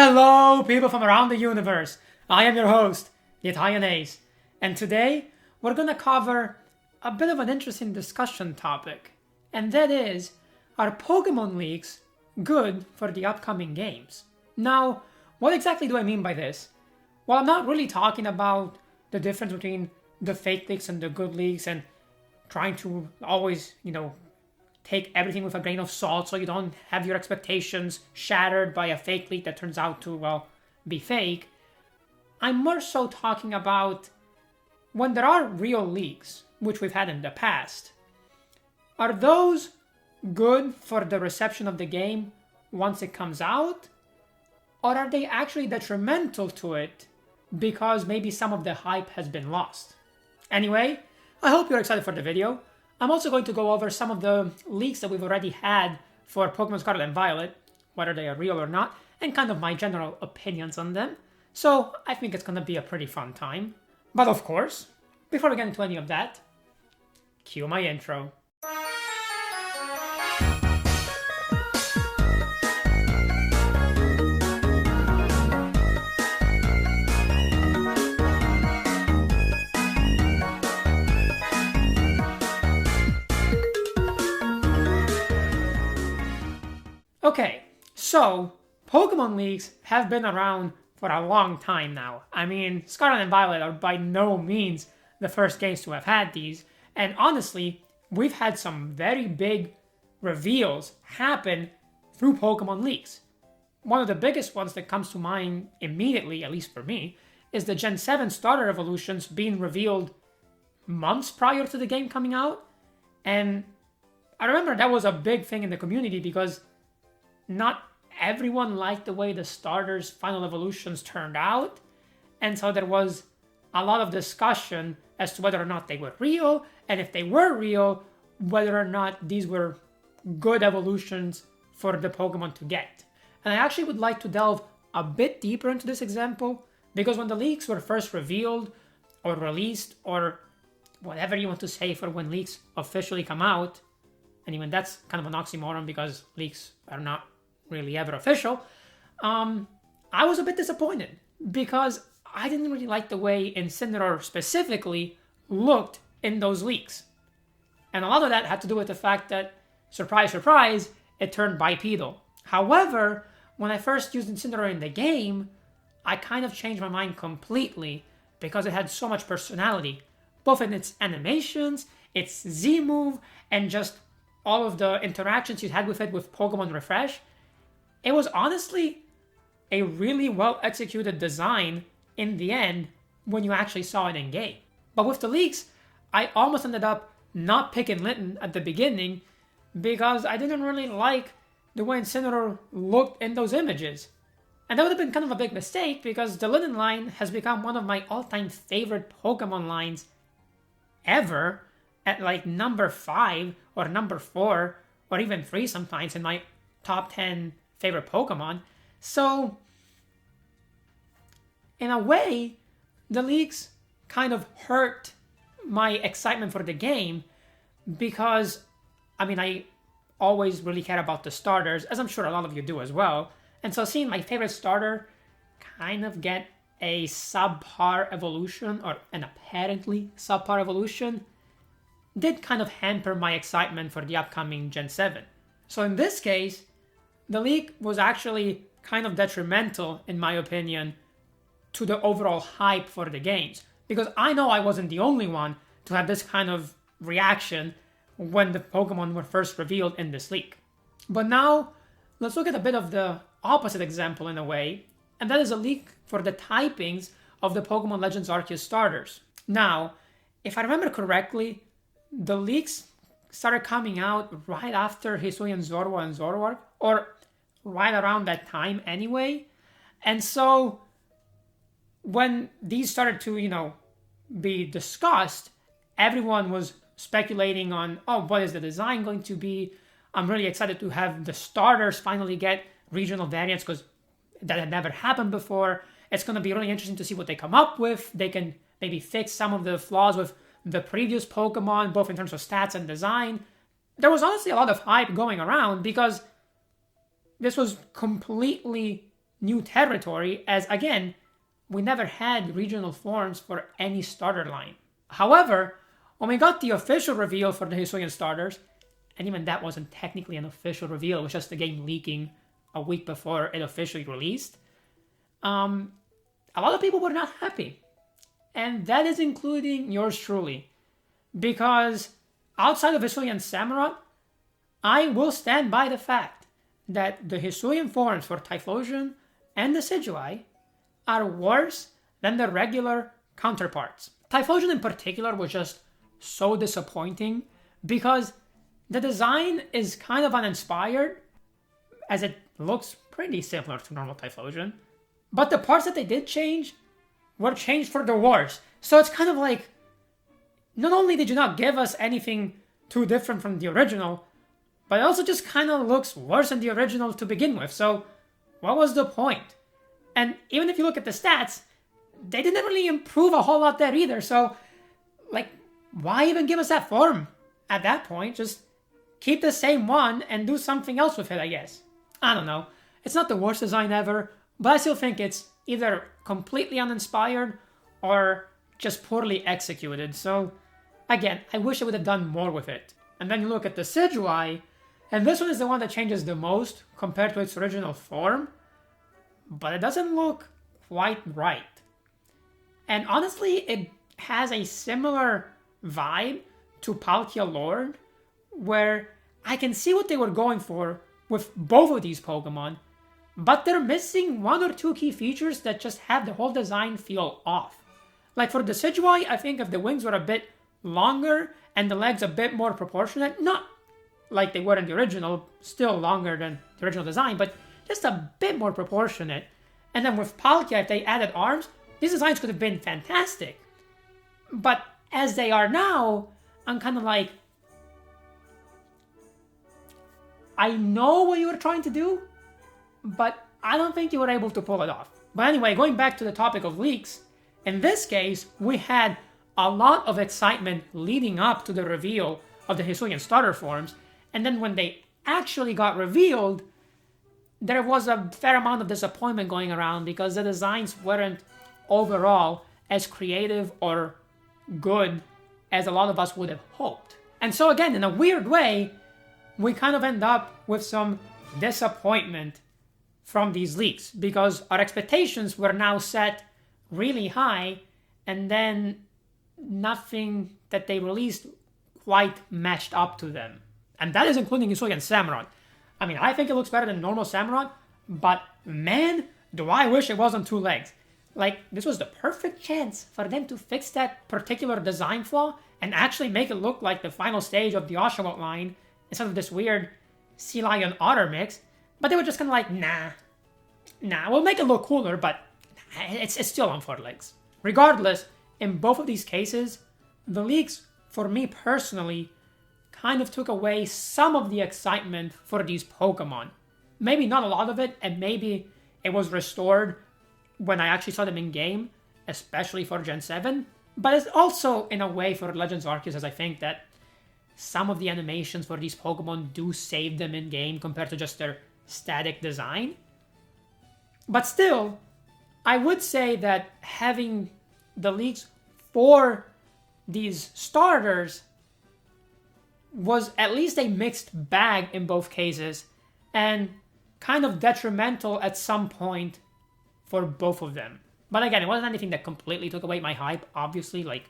Hello, people from around the universe. I am your host, the Italian Ace, and today we're going to cover a bit of an interesting discussion topic, and that is, are Pokemon leaks good for the upcoming games? Now, what exactly do I mean by this? Well, I'm not really talking about the difference between the fake leaks and the good leaks and trying to always, take everything with a grain of salt so you don't have your expectations shattered by a fake leak that turns out to, be fake. I'm more so talking about when there are real leaks, which we've had in the past. Are those good for the reception of the game once it comes out? Or are they actually detrimental to it because maybe some of the hype has been lost? Anyway, I hope you're excited for the video. I'm also going to go over some of the leaks that we've already had for Pokemon Scarlet and Violet, whether they are real or not, and kind of my general opinions on them. So I think it's going to be a pretty fun time. But of course, before we get into any of that, cue my intro. Okay, so Pokemon leaks have been around for a long time now. I mean, Scarlet and Violet are by no means the first games to have had these, and honestly, we've had some very big reveals happen through Pokemon leaks. One of the biggest ones that comes to mind immediately, at least for me, is the Gen 7 starter evolutions being revealed months prior to the game coming out, and I remember that was a big thing in the community because not everyone liked the way the starters' final evolutions turned out, and so there was a lot of discussion as to whether or not they were real, and if they were real, whether or not these were good evolutions for the Pokemon to get. And I actually would like to delve a bit deeper into this example, because when the leaks were first revealed, or released, or whatever you want to say for when leaks officially come out, and even that's kind of an oxymoron because leaks are not really ever official, I was a bit disappointed because I didn't really like the way Incineroar specifically looked in those leaks. And a lot of that had to do with the fact that, surprise, surprise, it turned bipedal. However, when I first used Incineroar in the game, I kind of changed my mind completely because it had so much personality, both in its animations, its Z move, and just all of the interactions you had with it with Pokemon Refresh. It was honestly a really well executed design in the end when you actually saw it in game. But with the leaks, I almost ended up not picking Linton at the beginning because I didn't really like the way Incineroar looked in those images. And that would have been kind of a big mistake because the Linton line has become one of my all-time favorite Pokemon lines ever, at like number 5 or number 4 or even 3 sometimes in my top 10 favorite Pokemon. So, in a way, the leaks kind of hurt my excitement for the game because, I always really care about the starters, as I'm sure a lot of you do as well. And so seeing my favorite starter kind of get a subpar evolution, or an apparently subpar evolution, did kind of hamper my excitement for the upcoming Gen 7. So in this case, the leak was actually kind of detrimental, in my opinion, to the overall hype for the games. Because I know I wasn't the only one to have this kind of reaction when the Pokemon were first revealed in this leak. But now, let's look at a bit of the opposite example in a way, and that is a leak for the typings of the Pokemon Legends Arceus starters. Now, if I remember correctly, the leaks started coming out right after Hisuian Zorua and Zoroark, or right around that time anyway. And so when these started to, be discussed, everyone was speculating on, what is the design going to be? I'm really excited to have the starters finally get regional variants because that had never happened before. It's going to be really interesting to see what they come up with. They can maybe fix some of the flaws with the previous Pokemon, both in terms of stats and design. There was honestly a lot of hype going around because this was completely new territory, as again, we never had regional forms for any starter line. However, when we got the official reveal for the Hisuian starters, and even that wasn't technically an official reveal, it was just the game leaking a week before it officially released, a lot of people were not happy. And that is including yours truly. Because outside of Hisuian Samurott, I will stand by the fact that the Hisuian forms for Typhlosion and the Decidueye are worse than the regular counterparts. Typhlosion in particular was just so disappointing because the design is kind of uninspired, as it looks pretty similar to normal Typhlosion. But the parts that they did change were changed for the worse. So it's kind of like, not only did you not give us anything too different from the original, but it also just kind of looks worse than the original to begin with. So what was the point? And even if you look at the stats, they didn't really improve a whole lot there either. So, like, why even give us that form at that point? Just keep the same one and do something else with it, I guess. I don't know. It's not the worst design ever, but I still think it's either completely uninspired or just poorly executed. So, again, I wish I would have done more with it. And then you look at the Decidueye, and this one is the one that changes the most compared to its original form, but it doesn't look quite right. And honestly, it has a similar vibe to Palkia Lord, where I can see what they were going for with both of these Pokemon, but they're missing one or two key features that just have the whole design feel off. Like for the Decidueye, I think if the wings were a bit longer and the legs a bit more proportionate, not like they were in the original, still longer than the original design, but just a bit more proportionate. And then with Palkia, if they added arms, these designs could have been fantastic. But as they are now, I'm kind of like, I know what you were trying to do, but I don't think you were able to pull it off. But anyway, going back to the topic of leaks, in this case, we had a lot of excitement leading up to the reveal of the Hisuian starter forms, and then when they actually got revealed, there was a fair amount of disappointment going around because the designs weren't overall as creative or good as a lot of us would have hoped. And so again, in a weird way, we kind of end up with some disappointment from these leaks because our expectations were now set really high, and then nothing that they released quite matched up to them. And that is including Hisuian Samurott. I mean, I think it looks better than normal Samurott, but man, do I wish it wasn't two legs. Like, this was the perfect chance for them to fix that particular design flaw and actually make it look like the final stage of the Oshawott line instead of this weird sea lion otter mix. But they were just kind of like, nah, we'll make it look cooler, but it's still on four legs. Regardless, in both of these cases, the leaks, for me personally, kind of took away some of the excitement for these Pokemon. Maybe not a lot of it, and maybe it was restored when I actually saw them in game, especially for Gen 7. But it's also in a way for Legends Arceus, as I think that some of the animations for these Pokemon do save them in game compared to just their static design. But still, I would say that having the leaks for these starters was at least a mixed bag in both cases, and kind of detrimental at some point for both of them. But again, it wasn't anything that completely took away my hype, obviously, like,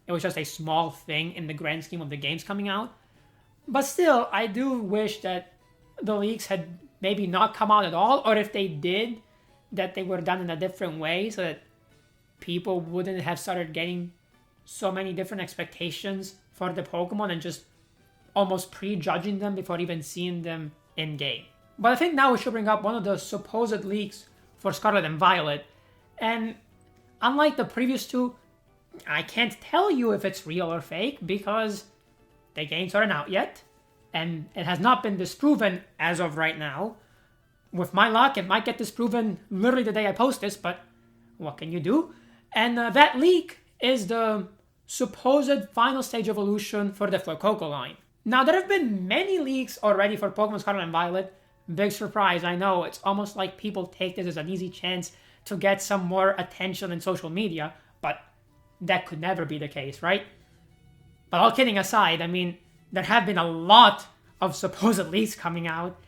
it was just a small thing in the grand scheme of the games coming out. But still, I do wish that the leaks had maybe not come out at all, or if they did, that they were done in a different way so that people wouldn't have started getting so many different expectations for the Pokemon and just almost prejudging them before even seeing them in game. But I think now we should bring up one of the supposed leaks for Scarlet and Violet. And unlike the previous two, I can't tell you if it's real or fake because the games aren't out yet, and it has not been disproven as of right now. With my luck, it might get disproven literally the day I post this, but what can you do? And that leak is the supposed final stage evolution for the Fuecoco line. Now, there have been many leaks already for Pokemon Scarlet and Violet, big surprise. I know it's almost like people take this as an easy chance to get some more attention in social media, but that could never be the case, right? But all kidding aside, I mean, there have been a lot of supposed leaks coming out,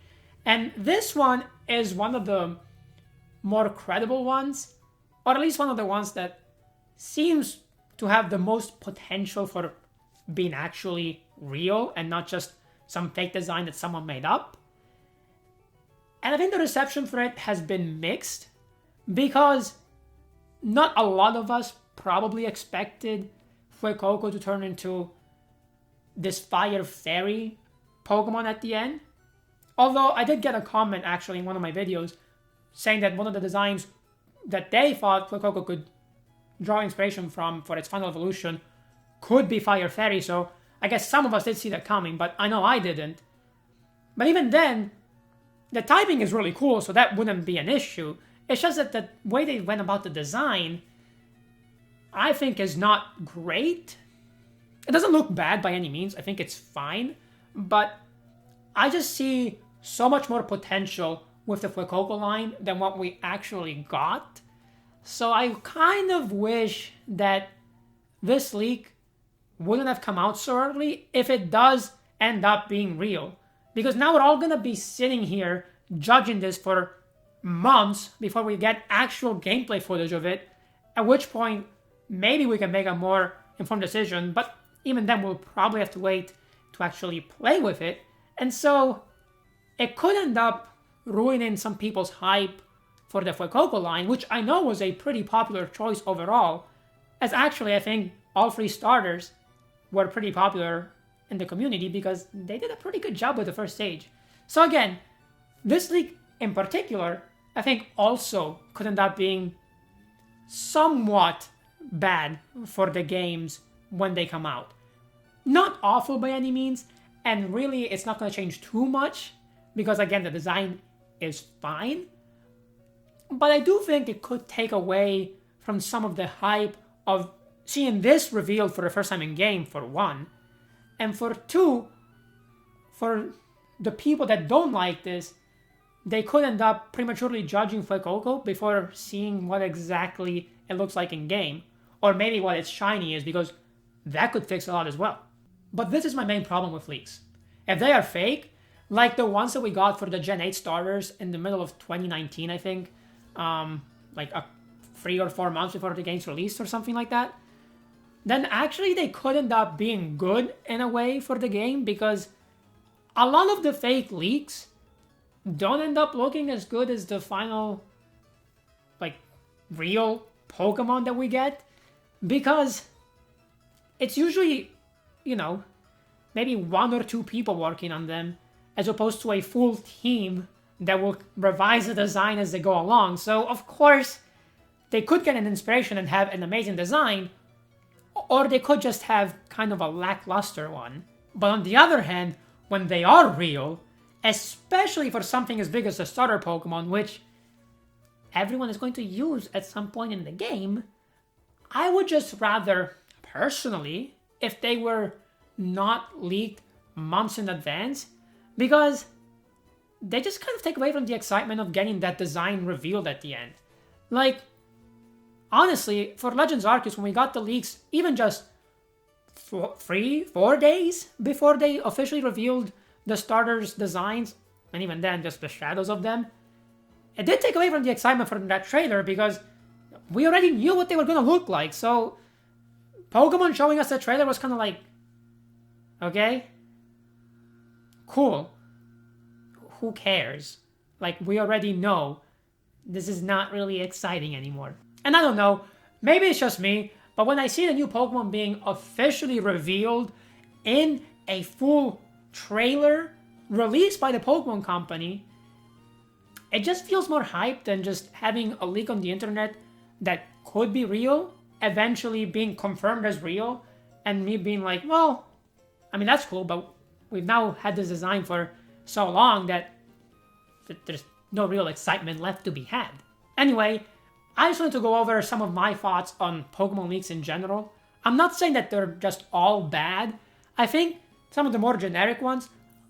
and this one is one of the more credible ones, or at least one of the ones that seems to have the most potential for being actually real and not just some fake design that someone made up. And I think the reception for it has been mixed because not a lot of us probably expected Fuecoco to turn into this fire fairy Pokemon at the end. Although I did get a comment actually in one of my videos saying that one of the designs that they thought Fuecoco could draw inspiration from for its final evolution could be Fire Fairy, so I guess some of us did see that coming, but I know I didn't. But even then, the typing is really cool, so that wouldn't be an issue. It's just that the way they went about the design, I think is not great. It doesn't look bad by any means, I think it's fine, but I just see so much more potential with the Fuecoco line than what we actually got. So I kind of wish that this leak wouldn't have come out so early if it does end up being real. Because now we're all gonna be sitting here judging this for months before we get actual gameplay footage of it, at which point maybe we can make a more informed decision, but even then we'll probably have to wait to actually play with it. And so it could end up ruining some people's hype for the Fuecoco line, which I know was a pretty popular choice overall, as actually I think all three starters were pretty popular in the community because they did a pretty good job with the first stage. So again, this leak in particular, I think also could end up being somewhat bad for the games when they come out. Not awful by any means, and really it's not going to change too much because again, the design is fine. But I do think it could take away from some of the hype of seeing this revealed for the first time in game, for one. And for two, for the people that don't like this, they could end up prematurely judging Fuecoco before seeing what exactly it looks like in game. Or maybe what its shiny is, because that could fix a lot as well. But this is my main problem with leaks. If they are fake, like the ones that we got for the Gen 8 starters in the middle of 2019, I think, like 3 or 4 months before the game's released or something like that, then actually they could end up being good in a way for the game because a lot of the fake leaks don't end up looking as good as the final, like, real Pokemon that we get because it's usually, you know, maybe 1 or 2 people working on them as opposed to a full team that will revise the design as they go along. So, of course, they could get an inspiration and have an amazing design, or they could just have kind of a lackluster one. But on the other hand, when they are real, especially for something as big as a starter Pokemon, which everyone is going to use at some point in the game, I would just rather, personally, if they were not leaked months in advance, because they just kind of take away from the excitement of getting that design revealed at the end. Like, honestly, for Legends Arceus, when we got the leaks, even just 4 days before they officially revealed the starters' designs, and even then, just the shadows of them, it did take away from the excitement from that trailer because we already knew what they were going to look like. So, Pokemon showing us the trailer was kind of like, okay, cool. Who cares? Like, we already know this is not really exciting anymore. And I don't know, maybe it's just me, but when I see the new Pokemon being officially revealed in a full trailer released by the Pokemon Company, it just feels more hyped than just having a leak on the internet that could be real, eventually being confirmed as real, and me being like, well, I mean, that's cool, but we've now had this design for so long that there's no real excitement left to be had. Anyway, I just wanted to go over some of my thoughts on Pokemon leaks in general. I'm not saying that they're just all bad. I think some of the more generic ones,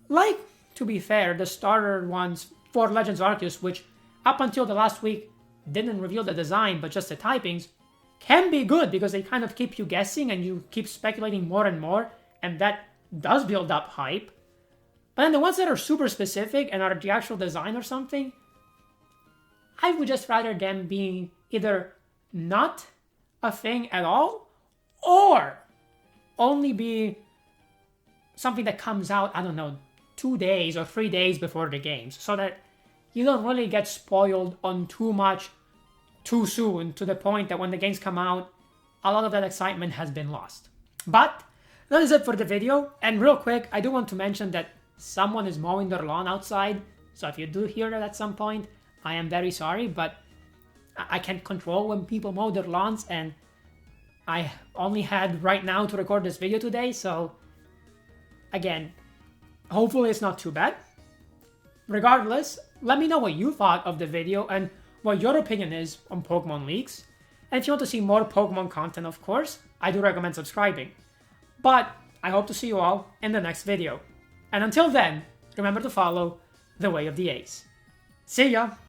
like, to be fair, the starter ones for Legends Arceus, which up until the last week didn't reveal the design but just the typings, can be good because they kind of keep you guessing and you keep speculating more and more, and that does build up hype. But then the ones that are super specific and are the actual design or something, I would just rather them being either not a thing at all or only be something that comes out, I don't know, 2 days or 3 days before the games, so that you don't really get spoiled on too much too soon to the point that when the games come out, a lot of that excitement has been lost. But that is it for the video. And real quick, I do want to mention that someone is mowing their lawn outside. So if you do hear that at some point, I am very sorry, but I can't control when people mow their lawns, and I only had right now to record this video today, so again, hopefully it's not too bad. Regardless, let me know what you thought of the video and what your opinion is on Pokemon leaks. And if you want to see more Pokemon content, of course, I do recommend subscribing. But I hope to see you all in the next video. And until then, remember to follow the way of the Ace. See ya!